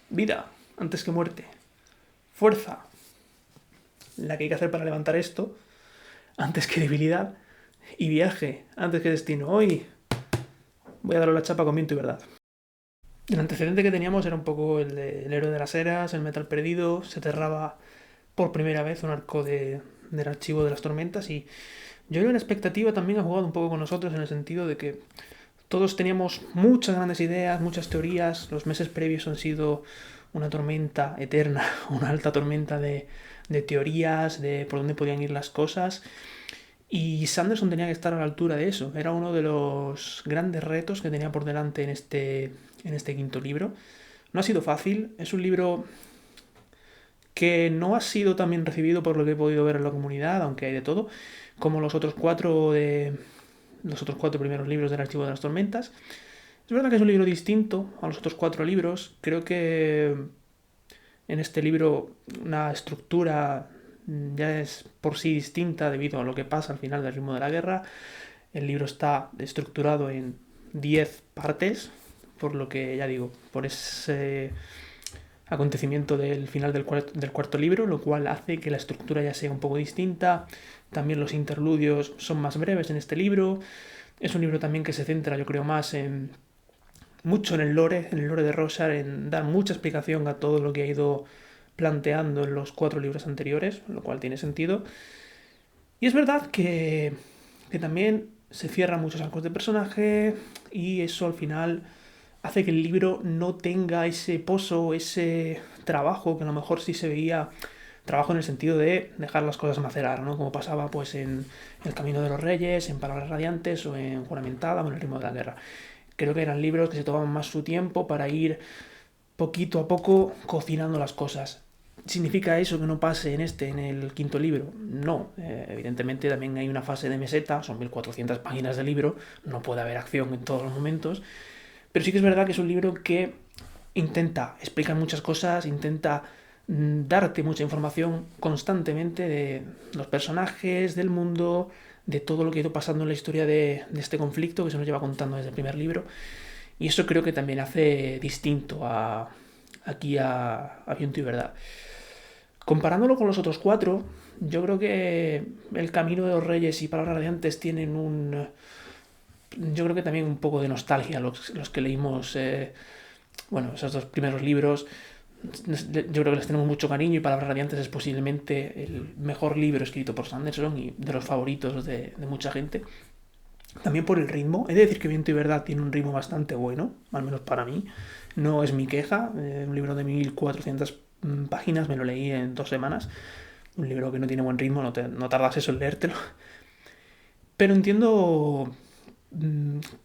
Vida antes que muerte. Fuerza, la que hay que hacer para levantar esto, antes que debilidad. Y viaje antes que destino. Hoy voy a darle la chapa con viento y verdad. El antecedente que teníamos era un poco el héroe de las eras, el metal perdido. Se cerraba por primera vez un arco del archivo de las tormentas. Y yo creo que la expectativa también ha jugado un poco con nosotros en el sentido de que todos teníamos muchas grandes ideas, muchas teorías. Los meses previos han sido una tormenta eterna, una alta tormenta de teorías, de por dónde podían ir las cosas. Y Sanderson tenía que estar a la altura de eso. Era uno de los grandes retos que tenía por delante en este quinto libro. No ha sido fácil. Es un libro que no ha sido tan bien recibido por lo que he podido ver en la comunidad, aunque hay de todo, como los otros cuatro primeros libros del Archivo de las Tormentas. Es verdad que es un libro distinto a los otros cuatro libros. Creo que en este libro una estructura ya es por sí distinta debido a lo que pasa al final del ritmo de la guerra. El libro está estructurado en 10 partes, por lo que ya digo, por ese acontecimiento del final del cuarto libro, lo cual hace que la estructura ya sea un poco distinta. También los interludios son más breves en este libro. Es un libro también que se centra, yo creo, más en mucho en el lore de Rorschach, en dar mucha explicación a todo lo que ha ido planteando en los cuatro libros anteriores, lo cual tiene sentido. Y es verdad que también se cierran muchos arcos de personaje y eso al final hace que el libro no tenga ese pozo, ese trabajo que a lo mejor sí se veía, trabajo en el sentido de dejar las cosas macerar, ¿no? Como pasaba pues en El Camino de los Reyes, en Palabras Radiantes o en Juramentada o en El Ritmo de la Guerra. Creo que eran libros que se tomaban más su tiempo para ir poquito a poco cocinando las cosas. ¿Significa eso que no pase en el quinto libro? No, evidentemente también hay una fase de meseta, son 1400 páginas de libro, no puede haber acción en todos los momentos, pero sí que es verdad que es un libro que intenta explicar muchas cosas, intenta darte mucha información constantemente de los personajes, del mundo, de todo lo que ha ido pasando en la historia de este conflicto que se nos lleva contando desde el primer libro. Y eso creo que también hace distinto aquí a Viento y Verdad. Comparándolo con los otros cuatro, yo creo que El Camino de los Reyes y Palabras Radiantes tienen yo creo que también un poco de nostalgia los que leímos, esos dos primeros libros. Yo creo que les tenemos mucho cariño y Palabras Radiantes es posiblemente el mejor libro escrito por Sanderson y de los favoritos de mucha gente. También por el ritmo. He de decir que Viento y Verdad tiene un ritmo bastante bueno, al menos para mí. No es mi queja. Un libro de 1400 páginas me lo leí en 2 semanas. Un libro que no tiene buen ritmo, no tardas eso en leértelo. Pero entiendo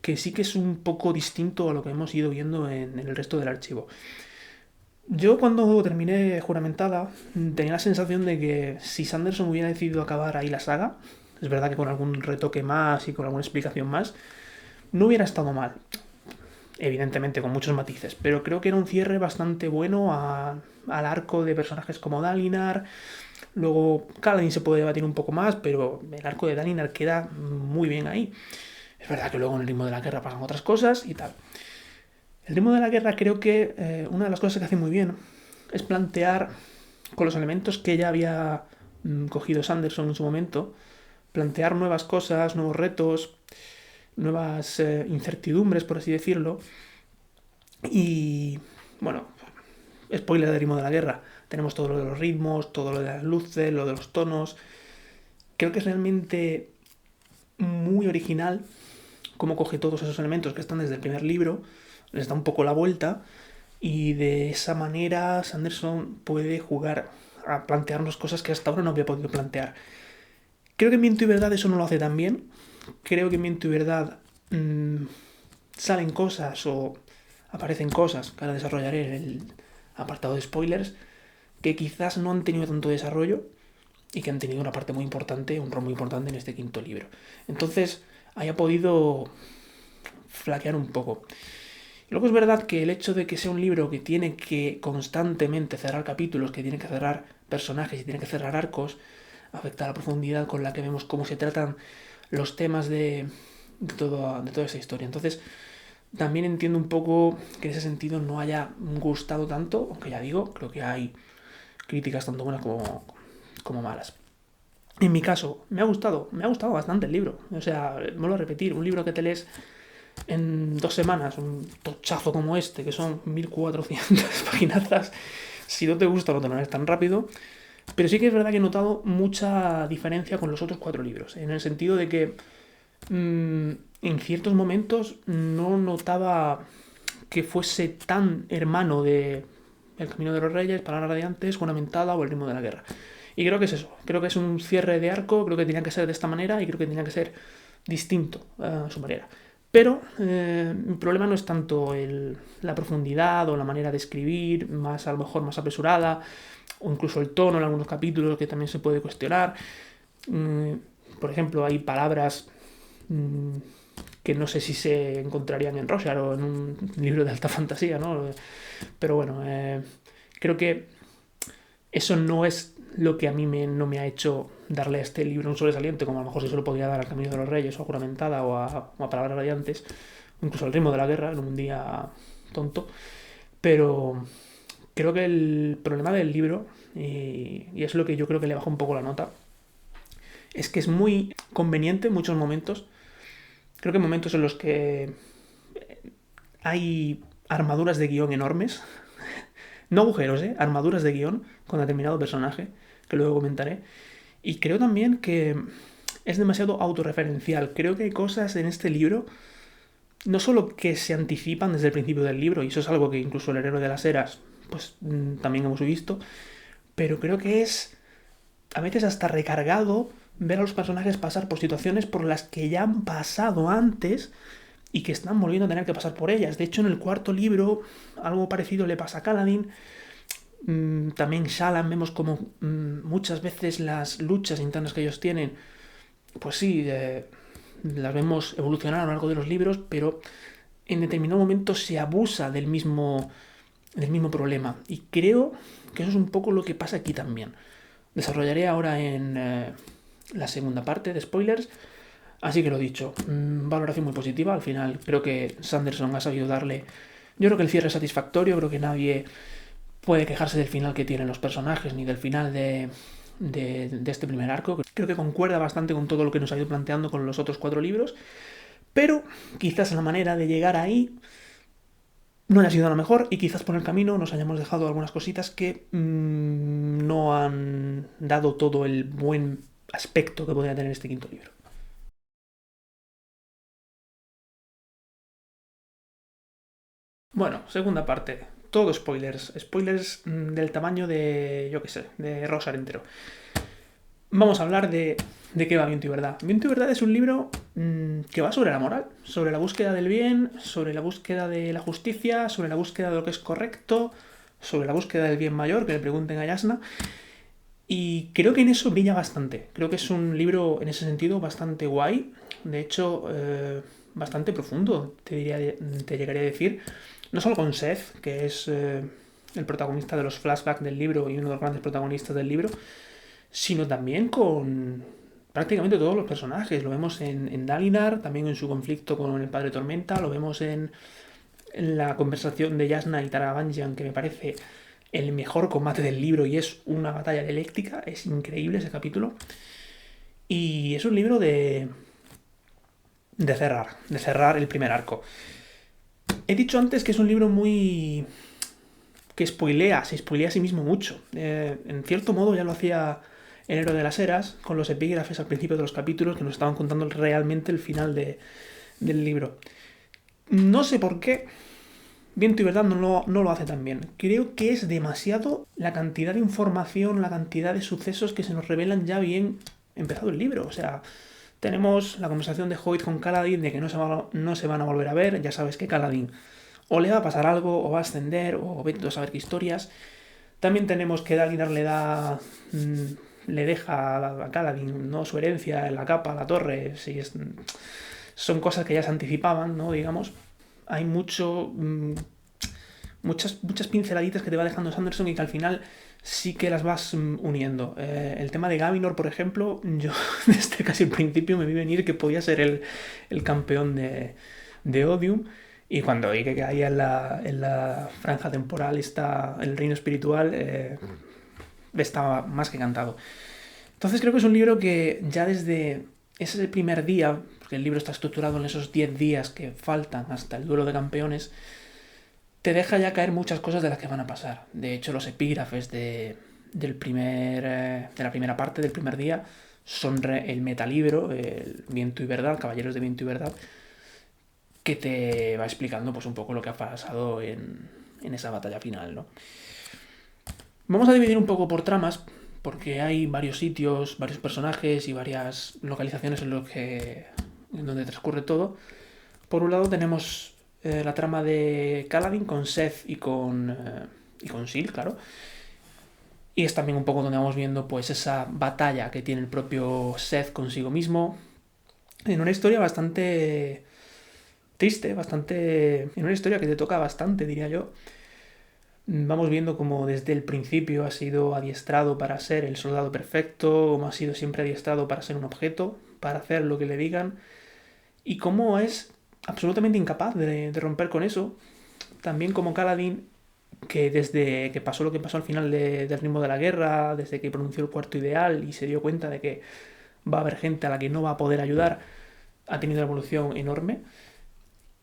que sí que es un poco distinto a lo que hemos ido viendo en el resto del archivo. Yo cuando terminé Juramentada tenía la sensación de que si Sanderson hubiera decidido acabar ahí la saga, es verdad que con algún retoque más y con alguna explicación más, no hubiera estado mal. Evidentemente con muchos matices, pero creo que era un cierre bastante bueno al arco de personajes como Dalinar. Luego Kaladin se puede debatir un poco más, pero el arco de Dalinar queda muy bien ahí. Es verdad que luego en el ritmo de la guerra pasan otras cosas y tal. El ritmo de la guerra creo que una de las cosas que hace muy bien es plantear con los elementos que ya había cogido Sanderson en su momento, plantear nuevas cosas, nuevos retos, nuevas incertidumbres, por así decirlo. Y bueno, spoiler del ritmo de la guerra. Tenemos todo lo de los ritmos, todo lo de las luces, lo de los tonos. Creo que es realmente muy original cómo coge todos esos elementos que están desde el primer libro, les da un poco la vuelta y de esa manera Sanderson puede jugar a plantearnos cosas que hasta ahora no había podido plantear. Creo que en Viento y Verdad eso no lo hace tan bien. Creo que en Viento y Verdad salen cosas o aparecen cosas que ahora desarrollaré en el apartado de spoilers que quizás no han tenido tanto desarrollo y que han tenido una parte muy importante, un rol muy importante en este quinto libro. Entonces haya podido flaquear un poco. Luego es verdad que el hecho de que sea un libro que tiene que constantemente cerrar capítulos, que tiene que cerrar personajes y tiene que cerrar arcos, afecta a la profundidad con la que vemos cómo se tratan los temas de toda esa historia. Entonces, También entiendo un poco que en ese sentido no haya gustado tanto, aunque ya digo, creo que hay críticas tanto buenas como malas. En mi caso, me ha gustado bastante el libro. O sea, vuelvo a repetir, un libro que te lees en 2 semanas, un tochazo como este, que son 1400 paginazas, si no te gusta no te lo lees tan rápido. Pero sí que es verdad que he notado mucha diferencia con los otros 4 libros, en el sentido de que en ciertos momentos no notaba que fuese tan hermano de El Camino de los Reyes, Palabras Radiantes, Una Mentada o El Ritmo de la Guerra. Y creo que es eso, creo que es un cierre de arco, creo que tenía que ser de esta manera y creo que tenía que ser distinto a su manera. Pero mi problema no es tanto la profundidad o la manera de escribir, más a lo mejor más apresurada, o incluso el tono en algunos capítulos que también se puede cuestionar. Por ejemplo, hay palabras que no sé si se encontrarían en Rorschach o en un libro de alta fantasía, ¿no? Pero bueno, creo que eso no es lo que a mí no me ha hecho darle a este libro un sobresaliente, como a lo mejor si se lo podría dar al Camino de los Reyes o a Juramentada o a Palabras Radiantes, incluso al Ritmo de la Guerra en un día tonto. Pero creo que el problema del libro, y es lo que yo creo que le baja un poco la nota, es que es muy conveniente en muchos momentos. Creo que hay momentos en los que hay armaduras de guión enormes, no agujeros, armaduras de guión con determinado personaje, que luego comentaré. Y creo también que es demasiado autorreferencial. Creo que hay cosas en este libro, no solo que se anticipan desde el principio del libro, y eso es algo que incluso el Héroe de las Eras, pues también hemos visto, pero creo que es a veces hasta recargado ver a los personajes pasar por situaciones por las que ya han pasado antes y que están volviendo a tener que pasar por ellas. De hecho, en el 4 libro, algo parecido le pasa a Kaladin. También Shallan, vemos como muchas veces las luchas internas que ellos tienen, pues sí, las vemos evolucionar a lo largo de los libros, pero en determinado momento se abusa del mismo problema. Y creo que eso es un poco lo que pasa aquí también. Desarrollaré ahora en la segunda parte de spoilers. Así que lo dicho, valoración muy positiva. Al final creo que Sanderson ha sabido darle... Yo creo que el cierre es satisfactorio, creo que nadie puede quejarse del final que tienen los personajes, ni del final de este primer arco. Creo que concuerda bastante con todo lo que nos ha ido planteando con los otros 4 libros, pero quizás la manera de llegar ahí no haya sido la mejor y quizás por el camino nos hayamos dejado algunas cositas que no han dado todo el buen aspecto que podría tener este 5.º libro. Bueno, segunda parte. Todo spoilers. Spoilers del tamaño de, yo qué sé, de Rosar entero. Vamos a hablar de qué va Viento y Verdad. Viento y Verdad es un libro que va sobre la moral, sobre la búsqueda del bien, sobre la búsqueda de la justicia, sobre la búsqueda de lo que es correcto, sobre la búsqueda del bien mayor, que le pregunten a Yasna. Y creo que en eso brilla bastante. Creo que es un libro, en ese sentido, bastante guay. De hecho, bastante profundo, te llegaría a decir. No solo con Seth, que es el protagonista de los flashbacks del libro y uno de los grandes protagonistas del libro, sino también con prácticamente todos los personajes. Lo vemos en Dalinar, también en su conflicto con el Padre Tormenta, lo vemos en la conversación de Yasna y Taravangian, que me parece el mejor combate del libro y es una batalla dialéctica. Es increíble ese capítulo. Y es un libro de cerrar el primer arco. He dicho antes que es un libro muy... que se spoilea a sí mismo mucho. En cierto modo ya lo hacía El Héroe de las Eras, con los epígrafes al principio de los capítulos que nos estaban contando realmente el final del libro. No sé por qué Viento y Verdad no lo hace tan bien. Creo que es demasiado la cantidad de información, la cantidad de sucesos que se nos revelan ya bien empezado el libro. O sea, tenemos la conversación de Hoyt con Kaladin de que no se van a volver a ver. Ya sabes que Kaladin o le va a pasar algo, o va a ascender, o vete a saber qué historias. También tenemos que Dalinar le deja a Kaladin, ¿no?, su herencia, la capa, la torre. Sí, son cosas que ya se anticipaban, ¿no?, digamos. Hay muchas pinceladitas que te va dejando Sanderson y que al final sí que las vas uniendo. El tema de Gavinor, por ejemplo, yo desde casi el principio me vi venir que podía ser el campeón de Odium. Y cuando vi que caía en la franja temporal está el reino espiritual, estaba más que encantado. Entonces creo que es un libro que ya desde ese primer día, porque el libro está estructurado en esos 10 días que faltan hasta el duelo de campeones, te deja ya caer muchas cosas de las que van a pasar. De hecho, los epígrafes de la primera parte del primer día son el metalibro, el Viento y Verdad, Caballeros de Viento y Verdad, que te va explicando pues un poco lo que ha pasado en esa batalla final, ¿no? Vamos a dividir un poco por tramas, porque hay varios sitios, varios personajes y varias localizaciones en donde transcurre todo. Por un lado tenemos la trama de Kaladin con Seth y con Syl, claro. Y es también un poco donde vamos viendo pues esa batalla que tiene el propio Seth consigo mismo. En una historia bastante triste, en una historia que te toca bastante, diría yo. Vamos viendo cómo desde el principio ha sido adiestrado para ser el soldado perfecto, cómo ha sido siempre adiestrado para ser un objeto, para hacer lo que le digan, y cómo es absolutamente incapaz de romper con eso. También como Kaladin, que desde que pasó lo que pasó al final del ritmo de la guerra, desde que pronunció el cuarto ideal y se dio cuenta de que va a haber gente a la que no va a poder ayudar, ha tenido una evolución enorme.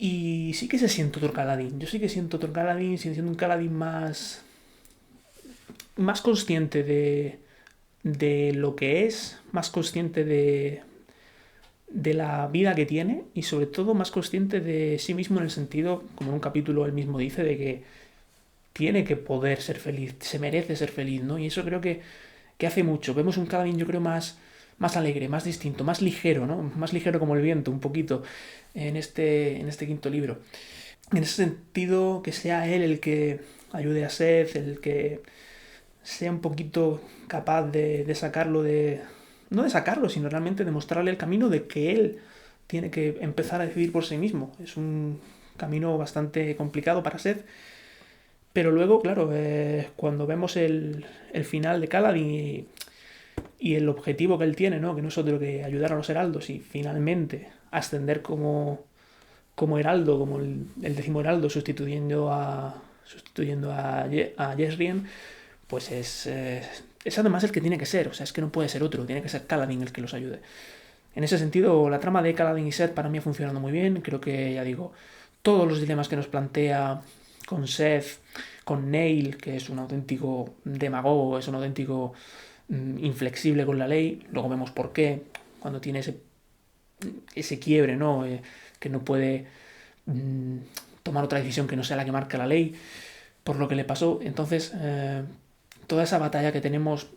Y sí que se siente otro Kaladin. Yo sí que siento otro Kaladin, siendo un Kaladin más consciente de lo que es, más consciente de la vida que tiene y sobre todo más consciente de sí mismo en el sentido, como en un capítulo él mismo dice, de que tiene que poder ser feliz, se merece ser feliz, ¿no? Y eso creo que hace mucho. Vemos un Kaladin, yo creo, más alegre, más distinto, más ligero, ¿no? Más ligero como el viento, un poquito, en este quinto libro. En ese sentido, que sea él el que ayude a Seth, el que sea un poquito capaz de sacarlo de... No de sacarlo, sino realmente de mostrarle el camino de que él tiene que empezar a decidir por sí mismo. Es un camino bastante complicado para Seth. Pero luego, claro, cuando vemos el final de Kaladin y el objetivo que él tiene, ¿no? Que no es otro que ayudar a los heraldos y finalmente ascender como heraldo, como el décimo heraldo, sustituyendo a Jezrien, pues es además el que tiene que ser, o sea, es que no puede ser otro, tiene que ser Kaladin el que los ayude. En ese sentido, la trama de Kaladin y Seth para mí ha funcionado muy bien, creo que, ya digo, todos los dilemas que nos plantea con Seth, con Neil, que es un auténtico demagogo, es un auténtico inflexible con la ley, luego vemos por qué, cuando tiene ese quiebre, ¿no? Que no puede tomar otra decisión que no sea la que marca la ley, por lo que le pasó. Entonces, toda esa batalla que tenemos,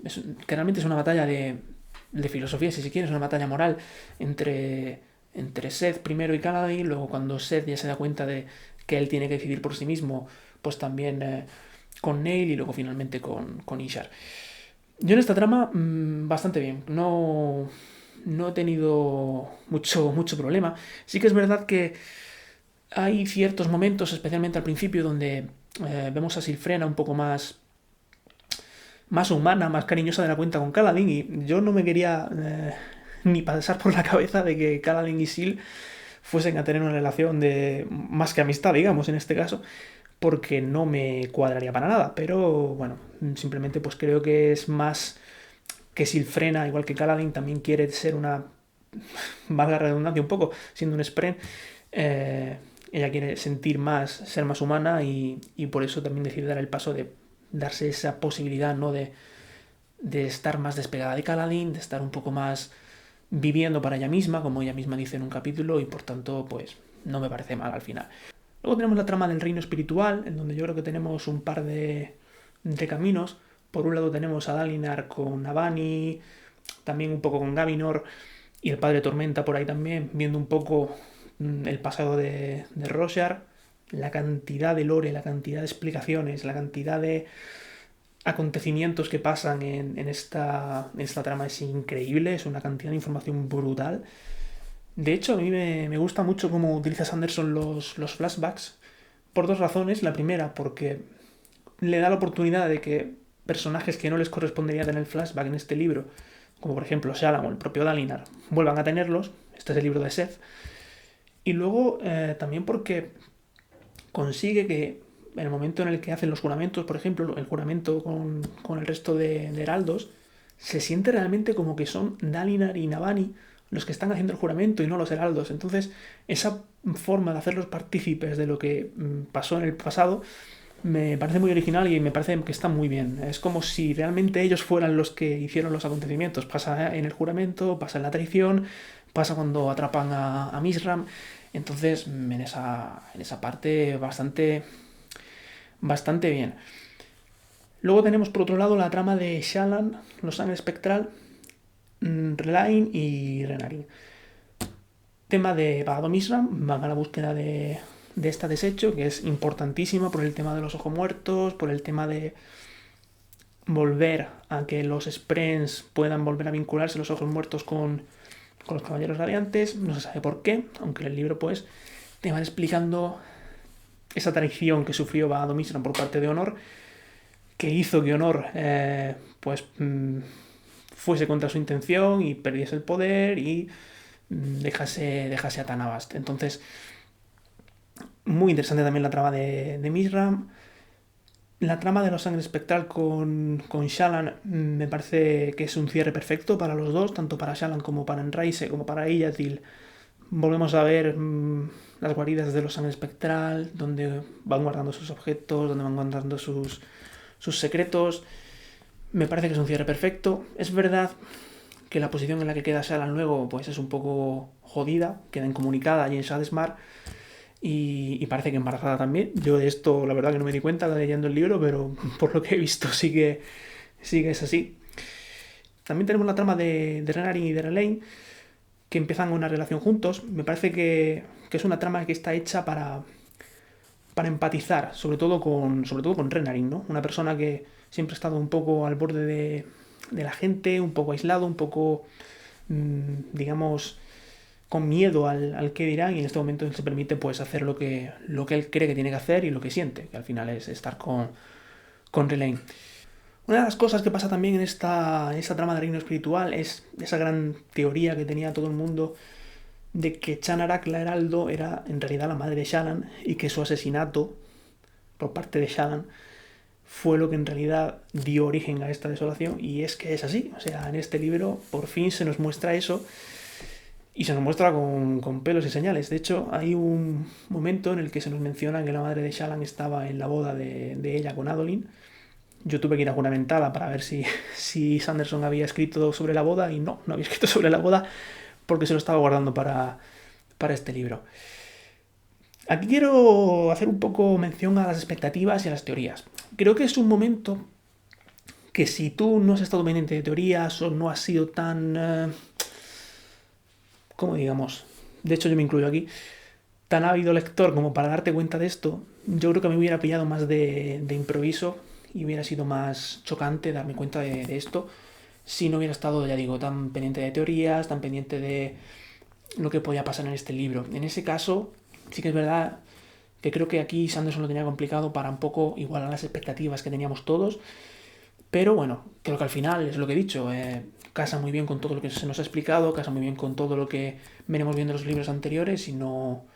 que realmente es una batalla de filosofía, si se quiere, es una batalla moral entre Seth primero y Kaladin, luego cuando Seth ya se da cuenta de que él tiene que decidir por sí mismo, pues también con Neil y luego finalmente con Ishar. Yo en esta trama bastante bien, no he tenido mucho problema. Sí que es verdad que hay ciertos momentos, especialmente al principio, donde vemos a Sylfrena un poco más humana, más cariñosa de la cuenta con Kaladin, y yo no me quería ni pasar por la cabeza de que Kaladin y Syl fuesen a tener una relación de más que amistad, digamos, en este caso, porque no me cuadraría para nada, pero bueno, simplemente pues creo que es más que Sylfrena, igual que Kaladin, también quiere ser una, valga la redundancia un poco, siendo un Spren, ella quiere sentir más, ser más humana y por eso también decide dar el paso de darse esa posibilidad, ¿no? De estar más despegada de Kaladin, de estar un poco más viviendo para ella misma, como ella misma dice en un capítulo, y por tanto, pues no me parece mal al final. Luego tenemos la trama del reino espiritual, en donde yo creo que tenemos un par de caminos. Por un lado tenemos a Dalinar con Navani, también un poco con Gavinor, y el padre Tormenta por ahí también, viendo un poco el pasado de Roshar, la cantidad de lore, la cantidad de explicaciones, la cantidad de acontecimientos que pasan en esta trama es increíble, es una cantidad de información brutal. De hecho, a mí me gusta mucho cómo utiliza Sanderson los flashbacks, por dos razones. La primera, porque le da la oportunidad de que personajes que no les correspondería tener flashback en este libro, como por ejemplo Shalom o el propio Dalinar, vuelvan a tenerlos. Este es el libro de Seth. Y luego también porque consigue que en el momento en el que hacen los juramentos, por ejemplo, el juramento con el resto de heraldos, se siente realmente como que son Dalinar y Navani los que están haciendo el juramento y no los heraldos. Entonces, esa forma de hacerlos partícipes de lo que pasó en el pasado me parece muy original y me parece que está muy bien. Es como si realmente ellos fueran los que hicieron los acontecimientos. Pasa en el juramento, pasa en la traición, pasa cuando atrapan a Mizram. Entonces, en esa parte bastante bien. Luego tenemos por otro lado la trama de Shallan, los Sangre Espectral, Relain y Renarin. Tema de Bagado Mizram, van a la búsqueda de esta desecho, que es importantísima por el tema de los ojos muertos, por el tema de volver a que los Sprens puedan volver a vincularse los ojos muertos con los caballeros radiantes. No se sabe por qué, aunque en el libro pues te van explicando esa traición que sufrió Bagado Mizram por parte de Honor, que hizo que Honor fuese contra su intención y perdiese el poder y dejase a Tanabast. Entonces, muy interesante también la trama de Mizram. La trama de los Sangre Espectral con Shallan me parece que es un cierre perfecto para los dos, tanto para Shallan como para Enraise, como para Iyatil. Volvemos a ver las guaridas de los Sangre Espectral, donde van guardando sus objetos, donde van guardando sus secretos. Me parece que es un cierre perfecto. Es verdad que la posición en la que queda Shallan luego pues es un poco jodida, queda incomunicada allí en Shadesmar y parece que embarazada también. Yo de esto la verdad que no me di cuenta leyendo el libro, pero por lo que he visto sí que es así. También tenemos la trama de Renarin y de Relain, que empiezan una relación juntos. Me parece que es una trama que está hecha para empatizar, sobre todo con Renarin, ¿no? Una persona que siempre ha estado un poco al borde de la gente, un poco aislado, un poco, digamos, con miedo al que dirán, y en este momento él se permite pues hacer lo que él cree que tiene que hacer y lo que siente, que al final es estar con Relain. Una de las cosas que pasa también en esta trama de reino espiritual es esa gran teoría que tenía todo el mundo de que Chanarak la Heraldo era en realidad la madre de Shallan y que su asesinato por parte de Shallan fue lo que en realidad dio origen a esta desolación, y es que es así. O sea, en este libro por fin se nos muestra eso y se nos muestra con pelos y señales. De hecho, hay un momento en el que se nos menciona que la madre de Shallan estaba en la boda de ella con Adolin. Yo tuve que ir a juramentada para ver si Sanderson había escrito sobre la boda, y no había escrito sobre la boda porque se lo estaba guardando para este libro. Aquí quiero hacer un poco mención a las expectativas y a las teorías. Creo que es un momento que si tú no has estado pendiente de teorías o no has sido tan... ¿cómo digamos? De hecho yo me incluyo aquí. Tan ávido lector como para darte cuenta de esto, yo creo que me hubiera pillado más de improviso y hubiera sido más chocante darme cuenta de esto si no hubiera estado, ya digo, tan pendiente de teorías, tan pendiente de lo que podía pasar en este libro. En ese caso, sí que es verdad que creo que aquí Sanderson lo tenía complicado para un poco igualar las expectativas que teníamos todos, pero bueno, creo que al final es lo que he dicho, casa muy bien con todo lo que se nos ha explicado, casa muy bien con todo lo que venimos viendo en los libros anteriores y no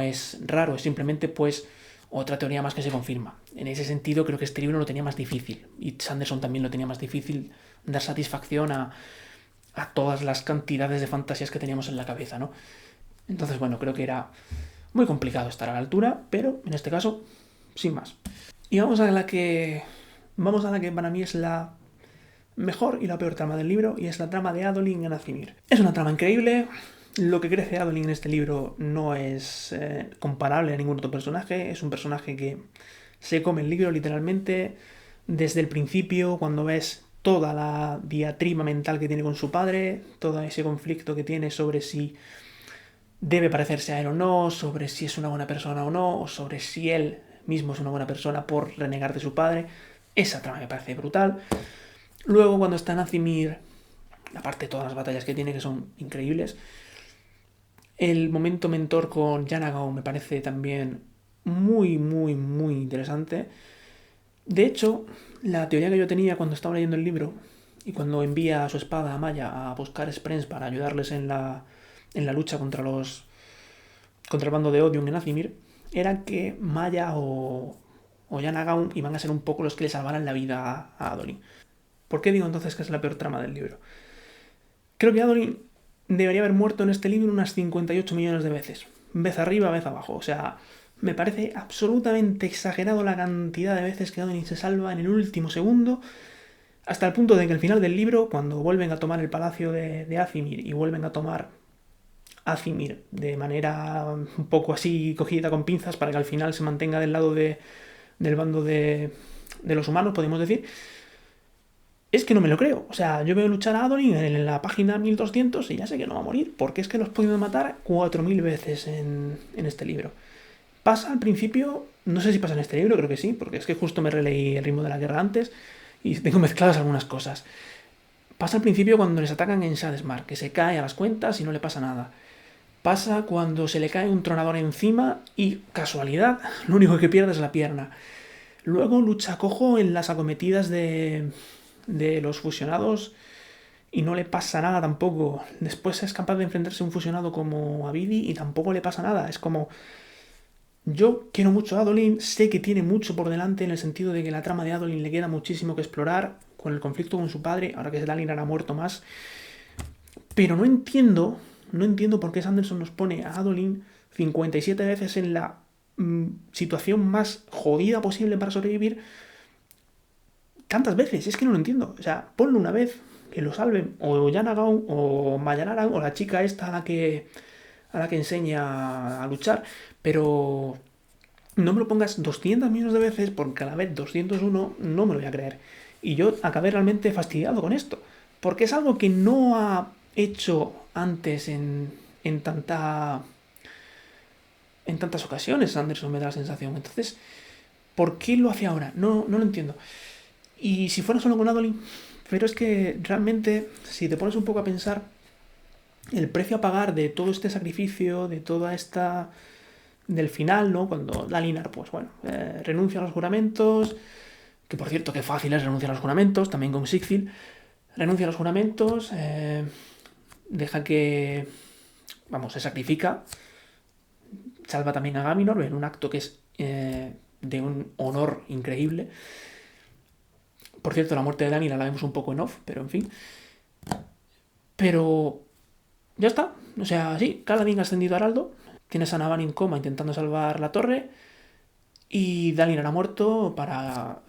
es raro, es simplemente pues otra teoría más que se confirma. En ese sentido creo que este libro lo tenía más difícil, y Sanderson también lo tenía más difícil, dar satisfacción a todas las cantidades de fantasías que teníamos en la cabeza, ¿no? Entonces, bueno, creo que era muy complicado estar a la altura, pero en este caso, sin más. Y vamos a la que para mí es la mejor y la peor trama del libro, y es la trama de Adolin en Azimir. Es una trama increíble. Lo que crece Adolin en este libro no es comparable a ningún otro personaje. Es un personaje que se come el libro literalmente desde el principio, cuando ves toda la diatriba mental que tiene con su padre, todo ese conflicto que tiene sobre si debe parecerse a él o no, sobre si es una buena persona o no, o sobre si él mismo es una buena persona por renegar de su padre. Esa trama me parece brutal. Luego, cuando está en Azimir, aparte de todas las batallas que tiene, que son increíbles, el momento mentor con Yanagao me parece también muy, muy, muy interesante. De hecho, la teoría que yo tenía cuando estaba leyendo el libro y cuando envía su espada a Maya a buscar Sprens para ayudarles en la lucha contra el bando de Odium en Azimir, era que Maya o Yanagaon iban a ser un poco los que le salvaran la vida a Adolin. ¿Por qué digo entonces que es la peor trama del libro? Creo que Adolin debería haber muerto en este libro unas 58 millones de veces. Vez arriba, vez abajo. O sea, me parece absolutamente exagerado la cantidad de veces que Adolin se salva en el último segundo, hasta el punto de que al final del libro, cuando vuelven a tomar el palacio de Azimir y vuelven a tomar Azimir de manera un poco así cogida con pinzas para que al final se mantenga del lado del bando de los humanos, podemos decir, es que no me lo creo. O sea, yo veo luchar a Adolin en la página 1200 y ya sé que no va a morir, porque es que lo has podido matar 4000 veces en este libro. Pasa al principio, no sé si pasa en este libro, creo que sí, porque es que justo me releí El ritmo de la guerra antes y tengo mezcladas algunas cosas. Pasa al principio cuando les atacan en Shadesmar, que se cae a las cuentas y no le pasa nada. Pasa cuando se le cae un tronador encima y, casualidad, lo único que pierde es la pierna. Luego lucha cojo en las acometidas de los fusionados y no le pasa nada tampoco. Después es capaz de enfrentarse a un fusionado como Abidi y tampoco le pasa nada. Es como... Yo quiero mucho a Adolin, sé que tiene mucho por delante en el sentido de que la trama de Adolin le queda muchísimo que explorar con el conflicto con su padre, ahora que Dalinar ha muerto más. Pero no entiendo por qué Sanderson nos pone a Adolin 57 veces en la situación más jodida posible para sobrevivir tantas veces. Es que no lo entiendo. O sea, ponlo una vez, que lo salven o Yanagaon o Mayanaran o la chica esta a la que enseña a luchar, pero no me lo pongas 200 millones de veces porque a la vez 201 no me lo voy a creer. Y yo acabé realmente fastidiado con esto, porque es algo que no ha hecho antes en tantas ocasiones. Anderson me da la sensación. Entonces, ¿por qué lo hace ahora? No lo entiendo. Y si fuera solo con Adolin, pero es que realmente, si te pones un poco a pensar, el precio a pagar de todo este sacrificio, de toda esta... del final, ¿no? Cuando Dalinar, pues bueno, renuncia a los juramentos, que por cierto, qué fácil es renunciar a los juramentos, también con Sigil, renuncia a los juramentos, deja que... vamos, se sacrifica, salva también a Gaminor en un acto que es de un honor increíble. Por cierto, la muerte de Dani la vemos un poco en off, pero en fin. Pero ya está. O sea, sí, Kaladin ha ascendido a Heraldo. Tienes a Navan en coma intentando salvar la torre. Y Dalinar ha muerto para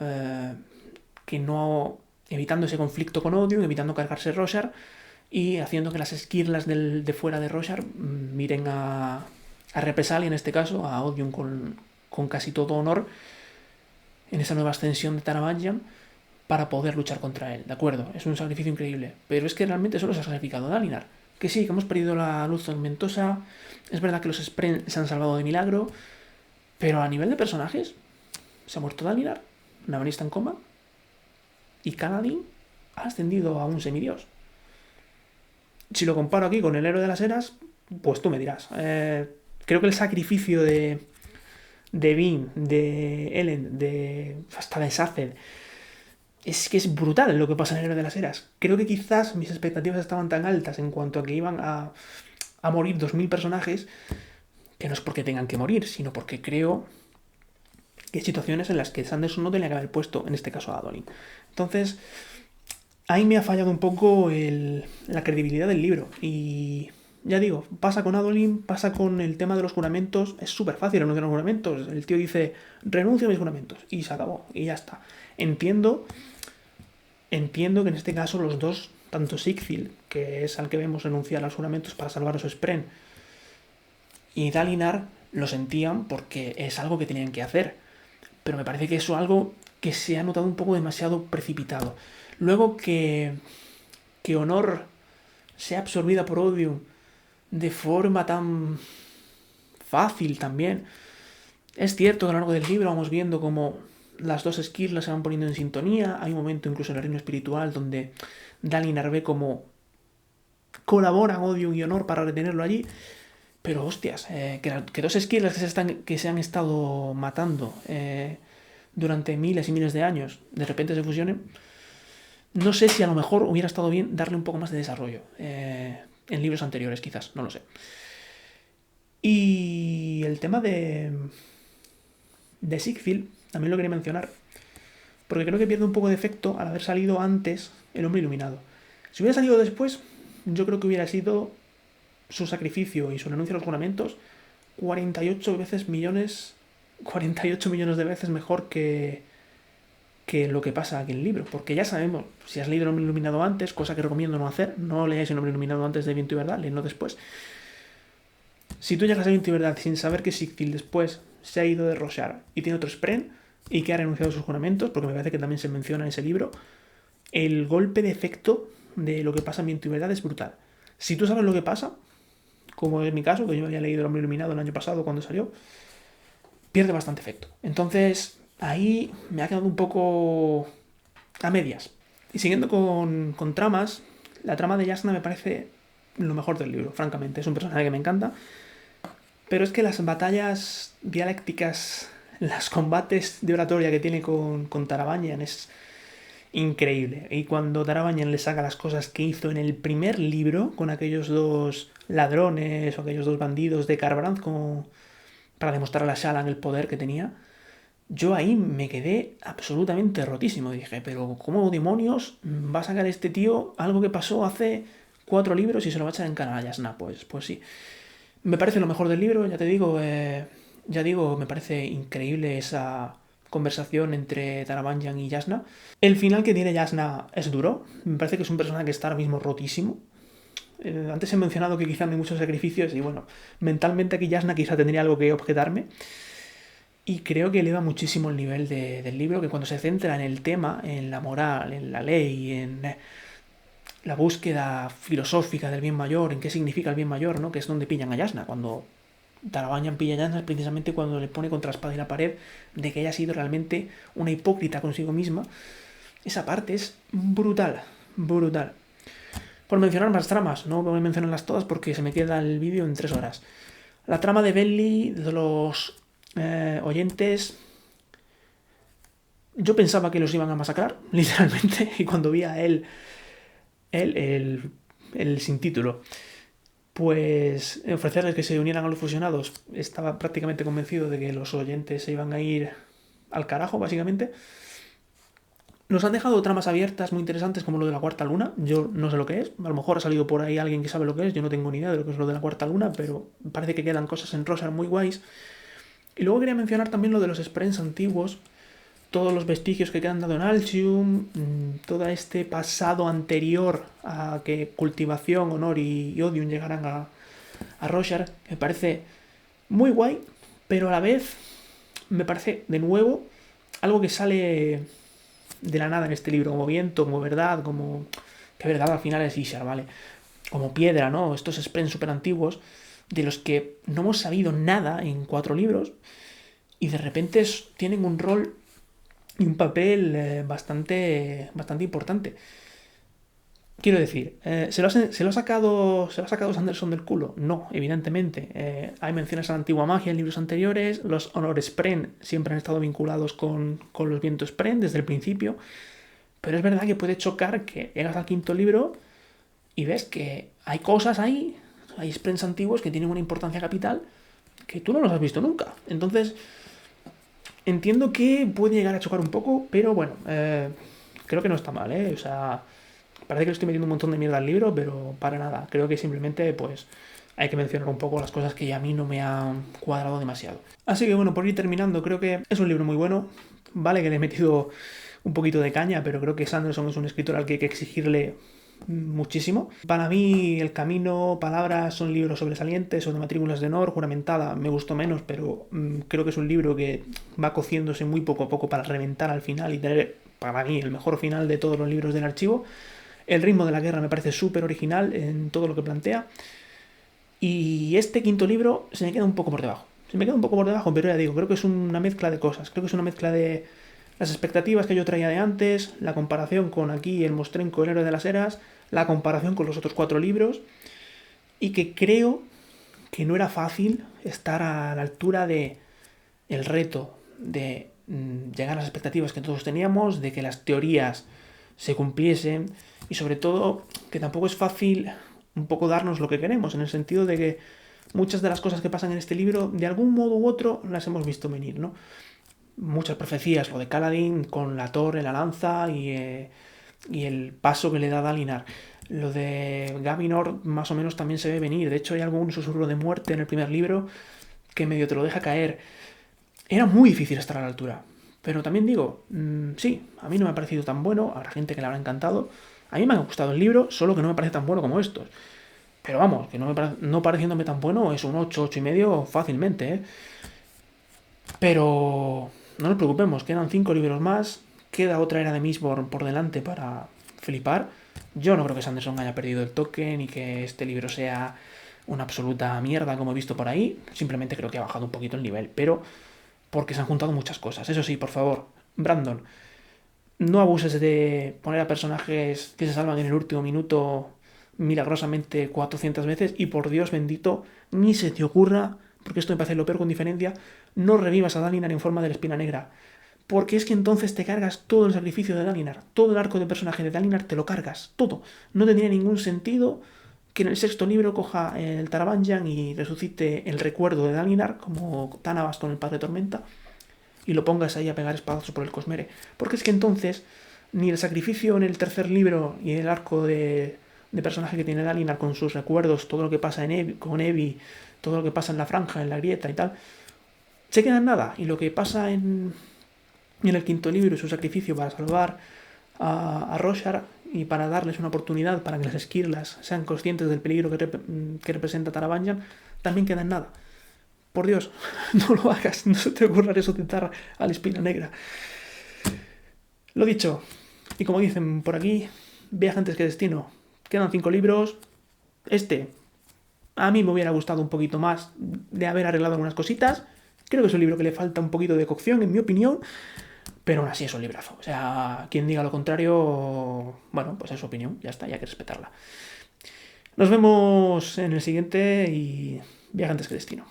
que no... evitando ese conflicto con Odium, evitando cargarse Roshar y haciendo que las esquirlas de fuera de Roshar miren a represalia, en este caso, a Odium con casi todo honor en esa nueva ascensión de Taravangian para poder luchar contra él, ¿de acuerdo? Es un sacrificio increíble, pero es que realmente solo se ha sacrificado Dalinar. Que sí, que hemos perdido la luz tormentosa, es verdad que los Spren se han salvado de milagro, pero a nivel de personajes, se ha muerto Dalinar, Navan está en coma, y Kaladin ha ascendido a un semidios. Si lo comparo aquí con el héroe de las eras, pues tú me dirás. Creo que el sacrificio de Vin, de Ellen, hasta de Saced, es que es brutal lo que pasa en el héroe de las eras. Creo que quizás mis expectativas estaban tan altas en cuanto a que iban a morir 2000 personajes, que no es porque tengan que morir, sino porque creo que hay situaciones en las que Sanderson no tenía que haber puesto, en este caso, a Adolin. Entonces, ahí me ha fallado un poco la credibilidad del libro. Y ya digo, pasa con Adolin, pasa con el tema de los juramentos. Es súper fácil renunciar a los juramentos. El tío dice, renuncio a mis juramentos. Y se acabó, y ya está. Entiendo que en este caso los dos, tanto Sigil, que es al que vemos renunciar a los juramentos para salvar a su Spren, y Dalinar lo sentían porque es algo que tenían que hacer. Pero me parece que eso es algo que se ha notado un poco demasiado precipitado. Luego que Honor sea absorbida por Odium de forma tan fácil también. Es cierto que a lo largo del libro vamos viendo como las dos esquirlas se van poniendo en sintonía. Hay un momento incluso en el reino espiritual donde Dalinar ve como colaboran Odium y Honor para retenerlo allí. Pero hostias, que dos esquirlas que se han estado matando durante miles y miles de años de repente se fusionen. No sé si a lo mejor hubiera estado bien darle un poco más de desarrollo en libros anteriores, quizás, no lo sé. Y el tema de de Sigfield también lo quería mencionar, porque creo que pierde un poco de efecto al haber salido antes El Hombre Iluminado. Si hubiera salido después, yo creo que hubiera sido su sacrificio y su renuncia a los juramentos 48 millones de veces mejor que lo que pasa aquí en el libro. Porque ya sabemos, si has leído El Hombre Iluminado antes, cosa que recomiendo no hacer, no leáis El Hombre Iluminado antes de Viento y Verdad, leedlo después. Si tú llegas a Viento y Verdad sin saber que Sigfield después se ha ido de Roshar y tiene otro Spren y que ha renunciado a sus juramentos, porque me parece que también se menciona en ese libro, el golpe de efecto de lo que pasa en Viento y Verdad es brutal. Si tú sabes lo que pasa, como en mi caso, que yo había leído El Hombre Iluminado el año pasado cuando salió, pierde bastante efecto. Entonces, ahí me ha quedado un poco a medias. Y siguiendo con tramas, la trama de Jasna me parece lo mejor del libro, francamente. Es un personaje que me encanta. Pero es que las batallas dialécticas, los combates de oratoria que tiene con Tarabanyan es increíble. Y cuando Tarabanyan le saca las cosas que hizo en el primer libro, con aquellos dos ladrones o aquellos dos bandidos de Kharbrandt para demostrar a Shallan el poder que tenía, yo ahí me quedé absolutamente rotísimo. Dije, pero ¿cómo demonios va a sacar este tío algo que pasó hace 4 libros y se lo va a echar en cara a Jasna? Pues sí. Me parece lo mejor del libro, ya te digo. Me parece increíble esa conversación entre Tarabanyan y Jasna. El final que tiene Jasna es duro. Me parece que es un personaje que está ahora mismo rotísimo. Antes he mencionado que quizá hay muchos sacrificios y bueno, mentalmente aquí Jasna quizá tendría algo que objetarme. Y creo que eleva muchísimo el nivel del libro, que cuando se centra en el tema, en la moral, en la ley, en la búsqueda filosófica del bien mayor, en qué significa el bien mayor, ¿no? Que es donde pillan a Jasna. Cuando Tarabanyan pilla a Jasna es precisamente cuando le pone contra la espada y la pared de que ella ha sido realmente una hipócrita consigo misma. Esa parte es brutal, brutal. Por mencionar más tramas, no voy a mencionarlas todas porque se me queda el vídeo en 3 horas. La trama de Bentley, de los oyentes, yo pensaba que los iban a masacrar, literalmente, y cuando vi a él sin título, pues ofrecerles que se unieran a los fusionados, estaba prácticamente convencido de que los oyentes se iban a ir al carajo, básicamente. Nos han dejado tramas abiertas muy interesantes como lo de la Cuarta Luna. Yo no sé lo que es. A lo mejor ha salido por ahí alguien que sabe lo que es. Yo no tengo ni idea de lo que es lo de la Cuarta Luna, pero parece que quedan cosas en Roshar muy guays. Y luego quería mencionar también lo de los Sprens antiguos. Todos los vestigios que quedan dado en Alcium. Todo este pasado anterior a que Cultivación, Honor y Odium llegaran a Roshar. Me parece muy guay, pero a la vez me parece, de nuevo, algo que sale de la nada en este libro, como viento, como verdad, como... que verdad al final es Ishar, ¿vale? Como piedra, ¿no? Estos Sprens súper antiguos, de los que no hemos sabido nada en 4 libros, y de repente tienen un rol y un papel bastante importante. Quiero decir, ¿se lo ha sacado Sanderson del culo? No, evidentemente. Hay menciones a la antigua magia en libros anteriores. Los Honor Spren siempre han estado vinculados con los vientos Spren desde el principio. Pero es verdad que puede chocar que llegas al 5.º libro y ves que hay cosas ahí, hay Sprens antiguos que tienen una importancia capital que tú no los has visto nunca. Entonces, entiendo que puede llegar a chocar un poco, pero bueno, creo que no está mal, ¿eh? O sea... Parece que le estoy metiendo un montón de mierda al libro, pero para nada. Creo que simplemente, pues, hay que mencionar un poco las cosas que a mí no me han cuadrado demasiado. Así que bueno, por ir terminando, creo que es un libro muy bueno. Vale que le he metido un poquito de caña, pero creo que Sanderson es un escritor al que hay que exigirle muchísimo. Para mí, El Camino, Palabras son libros sobresalientes, o de Matrículas de Honor, Juramentada, me gustó menos, pero creo que es un libro que va cociéndose muy poco a poco para reventar al final y tener, para mí, el mejor final de todos los libros del archivo. El ritmo de la guerra me parece súper original en todo lo que plantea. Y este 5.º libro se me queda un poco por debajo. Pero ya digo, creo que es una mezcla de cosas. Creo que es una mezcla de las expectativas que yo traía de antes, la comparación con aquí el Mostrenco, el héroe de las eras, la comparación con los otros 4 libros, y que creo que no era fácil estar a la altura de el reto de llegar a las expectativas que todos teníamos, de que las teorías se cumpliesen, y sobre todo que tampoco es fácil un poco darnos lo que queremos, en el sentido de que muchas de las cosas que pasan en este libro de algún modo u otro las hemos visto venir, ¿no? muchas profecías, lo de Kaladin con la torre, la lanza y el paso que le da Dalinar. Lo de Gavinor más o menos también se ve venir. De hecho, hay algún susurro de muerte en el primer libro que medio te lo deja caer. Era muy difícil estar a la altura. Pero también digo, sí, a mí no me ha parecido tan bueno, habrá gente que le habrá encantado. A mí me ha gustado el libro, solo que no me parece tan bueno como estos. Pero vamos, que no pareciéndome tan bueno es un 8, 8 y medio fácilmente, ¿eh? Pero no nos preocupemos, quedan 5 libros más, queda otra era de Mistborn por delante para flipar. Yo no creo que Sanderson haya perdido el toque ni que este libro sea una absoluta mierda como he visto por ahí. Simplemente creo que ha bajado un poquito el nivel, pero porque se han juntado muchas cosas. Eso sí, por favor, Brandon, no abuses de poner a personajes que se salvan en el último minuto milagrosamente 400 veces y por Dios bendito, ni se te ocurra, porque esto me parece lo peor con diferencia, no revivas a Dalinar en forma de la espina negra. Porque es que entonces te cargas todo el sacrificio de Dalinar, todo el arco de personaje de Dalinar te lo cargas, todo. No tendría ningún sentido que en el sexto libro coja el Taravangian y resucite el recuerdo de Dalinar, como Tanabas con el Padre Tormenta, y lo pongas ahí a pegar espadazos por el Cosmere. Porque es que entonces ni el sacrificio en el tercer libro y el arco de personaje que tiene Dalinar con sus recuerdos, todo lo que pasa con Evi, todo lo que pasa en la franja, en la grieta y tal, se queda en nada. Y lo que pasa en el quinto libro y su sacrificio para salvar a Roshar y para darles una oportunidad para que las esquirlas sean conscientes del peligro que representa Taravangian, también queda en nada. Por Dios, no lo hagas, no se te ocurra resucitar a la espina negra. Lo dicho, y como dicen por aquí, viaja antes que destino. Quedan 5 libros. Este, a mí me hubiera gustado un poquito más de haber arreglado algunas cositas. Creo que es un libro que le falta un poquito de cocción, en mi opinión. Pero aún así es un librazo. O sea, quien diga lo contrario, bueno, pues es su opinión. Ya está, ya hay que respetarla. Nos vemos en el siguiente y viaja antes que destino.